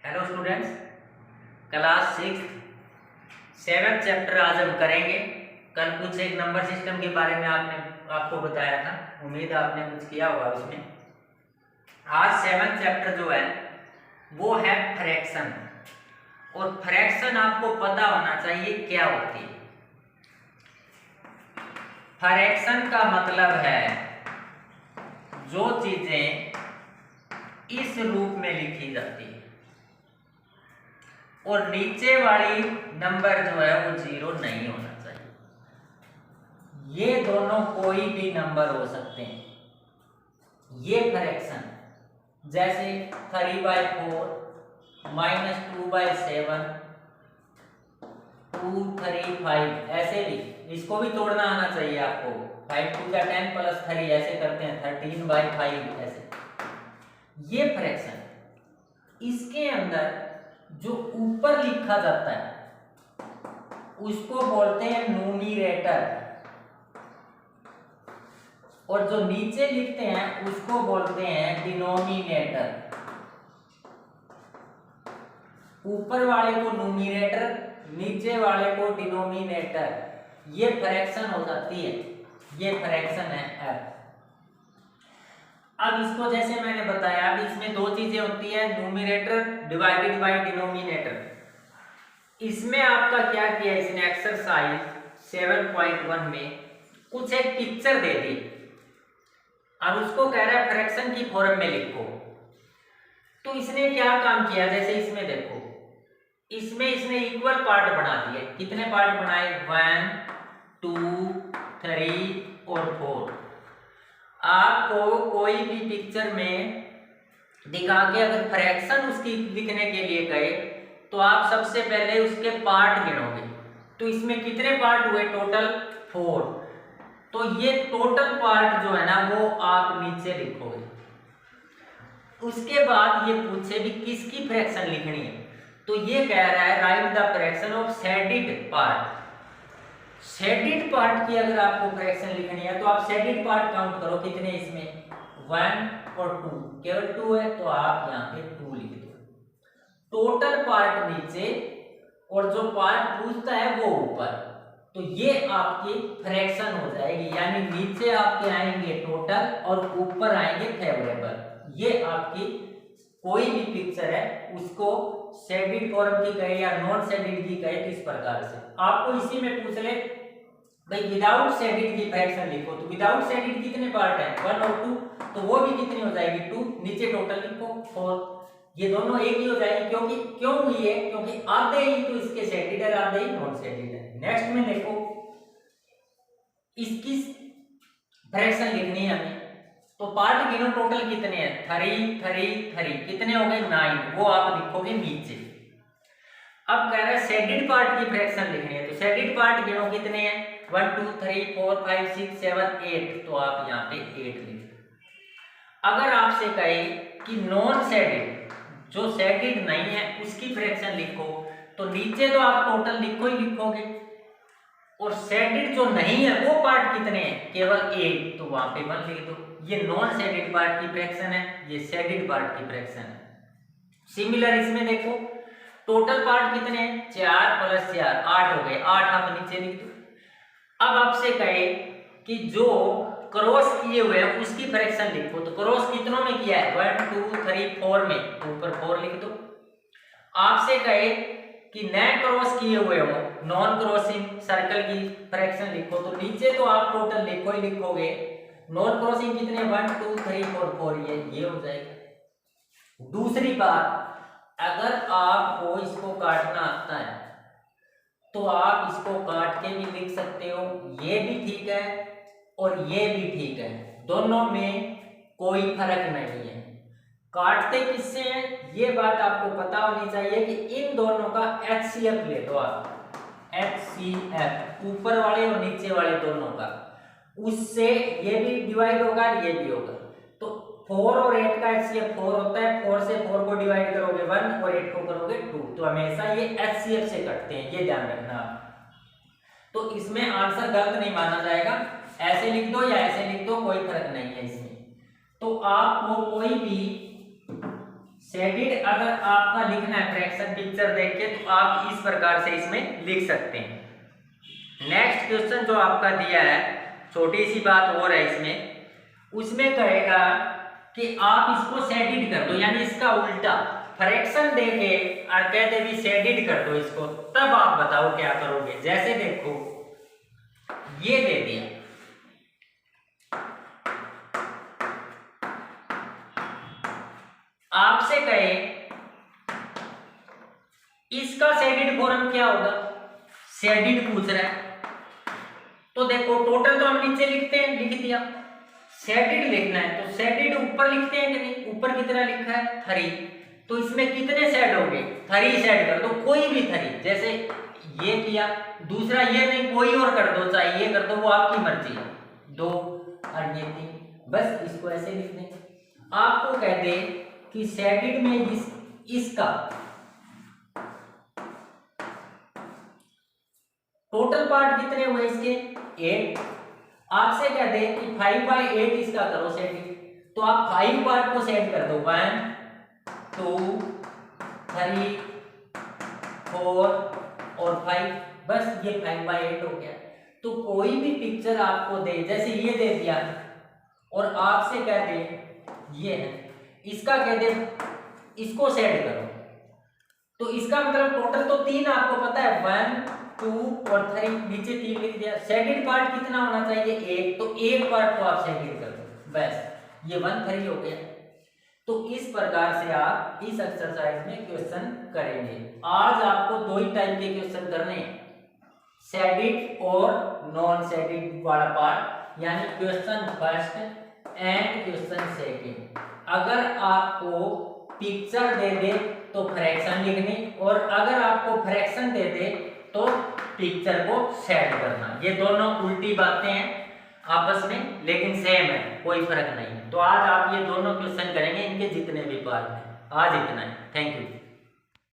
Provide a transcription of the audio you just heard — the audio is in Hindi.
Hello students, class 7th chapter आज हम करेंगे। कल कुछ एक नंबर सिस्टम के बारे में आपको बताया था। उम्मीद है आपने कुछ किया होगा उसमें। आज 7th चैप्टर जो है वो है फ्रैक्शन। और फ्रैक्शन आपको पता होना चाहिए क्या होती है। फ्रैक्शन का मतलब है जो चीजें इस रूप में लिखी जाती है और नीचे वाली नंबर जो है वो 0 नहीं होना चाहिए। ये दोनों कोई भी नंबर हो सकते हैं। ये फ्रैक्शन जैसे 3/4 -2/7 2 3 5 ऐसे भी इसको भी तोड़ना आना चाहिए आपको। 5 2 10 + 3 ऐसे करते हैं 13/5 ऐसे। ये फ्रैक्शन इसके अंदर जो ऊपर लिखा जाता है उसको बोलते हैं न्यूमरेटर और जो नीचे लिखते हैं उसको बोलते हैं डिनोमिनेटर। ऊपर वाले को न्यूमरेटर, नीचे वाले को डिनोमिनेटर। ये फ्रैक्शन हो जाती है। ये फ्रैक्शन है f। अब इसको जैसे मैंने बताया, अब इसमें दो चीजें होती है, न्यूमरेटर डिवाइडेड बाय डिनोमिनेटर। इसमें आपका क्या किया, इसने एक्सरसाइज 7.1 में कुछ एक पिक्चर दे दी और उसको कह रहा है फ्रैक्शन की फॉर्म में लिखो। तो इसने क्या काम किया, जैसे इसमें देखो, इसमें इसने इक्वल पार्ट बना दिए। कितने पार्ट बनाए, 1 2 3 और 4। आपको कोई भी पिक्चर में दिखा के अगर फ्रैक्शन उसकी लिखने के लिए कहे तो आप सबसे पहले उसके पार्ट गिनोगे। तो इसमें कितने पार्ट हुए, टोटल 4। तो ये टोटल पार्ट जो है ना वो आप नीचे लिखोगे। उसके बाद ये पूछे भी किसकी फ्रैक्शन लिखनी है, तो ये कह रहा है right the fraction of shaded part. Shaded part की अगर आपको फ्रैक्शन लिखनी है तो आप शेडेड पार्ट काउंट करो, कितने इसमें 1 और 2, केवल 2 है तो आप यहाँ पे 2 लिख दो। टोटल पार्ट नीचे और जो पार्ट पूछता है वो ऊपर। तो ये आपकी फ्रैक्शन हो जाएगी, यानी नीचे आपके आएंगे टोटल और ऊपर आएंगे फेवरेबल। ये आपकी कोई भी पिक्चर है उसको शेडेड फॉर्म की कहे या नॉन शेडेड की कहे, किस प्रकार से आपको इसी में पूछ ले भाई विदाउट शेडेड की फ्रैक्शन लिखो। तो विदाउट शेडेड कितने पार्ट है, 1 और 2, तो वो भी कितनी हो जाएगी 2। नीचे टोटल लिखो 4। ये दोनों एक ही हो जाएगी, क्योंकि क्यों हुई है, क्योंकि आधे ही तो इसके शेडेड है, आधे ही नॉन शेडेड है। नेक्स्ट में देखो, इसकी फ्रैक्शन लिखनी है हमें, तो पार्ट गिनो टोटल कितने हैं, 3 3 3, कितने हो गए 9, वो आप लिखोगे नीचे। अब कह रहा है शेडेड पार्ट की फ्रैक्शन लिखनी है, तो शेडेड पार्ट गिनो कितने हैं, 1 2 3 4 5 6 7 8, तो आप यहाँ पे 8 लिख दो। अगर आपसे कहे कि नॉन शेडेड, जो शेडेड नहीं है उसकी फ्रैक्शन लिखो, तो नीचे तो आप टोटल लिखो ही लिखोगे, और शेडेड जो नहीं है वो पार्ट कितने हैं, केवल 8, तो वहां पे 1 लिख दो। ये नॉन शेडेड पार्ट की फ्रैक्शन है, ये शेडेड पार्ट की फ्रैक्शन है। सिमिलर इसमें देखो, टोटल पार्ट कितने हैं, 4 + 4 8 हो गए, 8 आप नीचे लिख दो। अब आपसे कहे कि जो क्रॉस किए हुए हैं उसकी फ्रैक्शन लिखो, तो क्रॉस कितनों में किया है, 1 2 3 4 में, तो ऊपर 4 लिख दो। आपसे कहे कि नए क्रॉस किए हुए हो, नॉन क्रॉसिंग सर्कल की फ्रैक्शन लिखो, तो नीचे तो आप टोटल लिखो ही लिखोगे। नॉन क्रॉसिंग कितने, 1 2 3 4 4, ये हो जाएगा। दूसरी बात, अगर आपको इसको काटना आता है तो आप इसको काट के भी लिख सकते हो, ये भी ठीक है और ये भी ठीक है, दोनों में कोई फर्क नहीं है। काटते किससे हैं ये बात आपको पता होनी चाहिए कि इन दोनों का HCF ले दो आप, HCF ऊपर वाले और नीचे वाले दोनों का, उससे ये भी डिवाइड होगा ये भी होगा। तो 4 और 8 का HCF 4 होता है, 4 से 4 को डिवाइड करोगे 1 और 8 को करोगे 2, तो हमेशा ये HCF से कटते हैं, ये ध्यान रखना आप। तो इसमें आंसर गलत नहीं माना जाएगा, ऐसे लिख दो या ऐसे लिख दो, कोई फर्क नहीं है इसमें। तो आपको कोई भी शेडिड अगर आपका लिखना है फ्रैक्शन पिक्चर देख के तो आप इस प्रकार से इसमें लिख सकते हैं। नेक्स्ट क्वेश्चन जो आपका दिया है, छोटी सी बात और है इसमें, उसमें कहेगा कि आप इसको शेडिड कर दो, यानी इसका उल्टा फ्रैक्शन देके और कहते भी शेडिड कर दो इसको, तब आप बताओ क्या करोगे। जैसे देखो ये दे दिया, आपसे कहे इसका शेडिड फॉर्म क्या होगा, शेडिड पूछ रहा है, तो देखो टोटल तो हम नीचे लिखते हैं, लिख दिया। शेडिड लिखना है तो शेडिड ऊपर लिखते हैं कि नहीं, ऊपर कितना लिखा है 3, तो इसमें कितने शेड होंगे 3 शेड कर दो, कोई भी 3, जैसे ये किया, दूसरा ये नहीं कोई और कर दो, चाहे ये कर दो, वो आपकी मर्जी है, 2 और ये 3, बस इसको ऐसे लिख देंगे। आपको कह दे कि शेडिड में इसका टोटल पार्ट कितने हुए इसके 8, आपसे कह दे कि 5/8 इसका करो शेडिड, तो आप 5 पार्ट को सेट कर दो, 1 2 3 4 और 5, बस ये 5/8 हो गया। तो कोई भी पिक्चर आपको दे, जैसे ये दे दिया और आपसे कह दे ये है, इसका कह दे इसको सेट करो, तो इसका मतलब टोटल तो 3 आपको पता है, 1 2 और 3, नीचे 3 लिख दिया। शेडिड पार्ट कितना होना चाहिए 1, तो 1 पार्ट को आप शेडिड कर दो, बस ये 1 3 हो गया। तो इस प्रकार से आप इस एक्सरसाइज में क्वेश्चन करेंगे। आज आपको 2 ही टाइप के क्वेश्चन करने हैं, शेडिड और नॉन शेडिड वाला पार्ट, यानी question first and question second. अगर आपको पिक्चर दे दे तो फ्रैक्शन लिखनी, और अगर आपको फ्रैक्शन दे दे तो पिक्चर को सेट करना। ये दोनों उल्टी बातें हैं आपस में, लेकिन सेम है, कोई फर्क नहीं है। तो आज आप ये दोनों क्वेश्चन करेंगे, इनके जितने भी पार्ट हैं। आज इतना है, थैंक यू।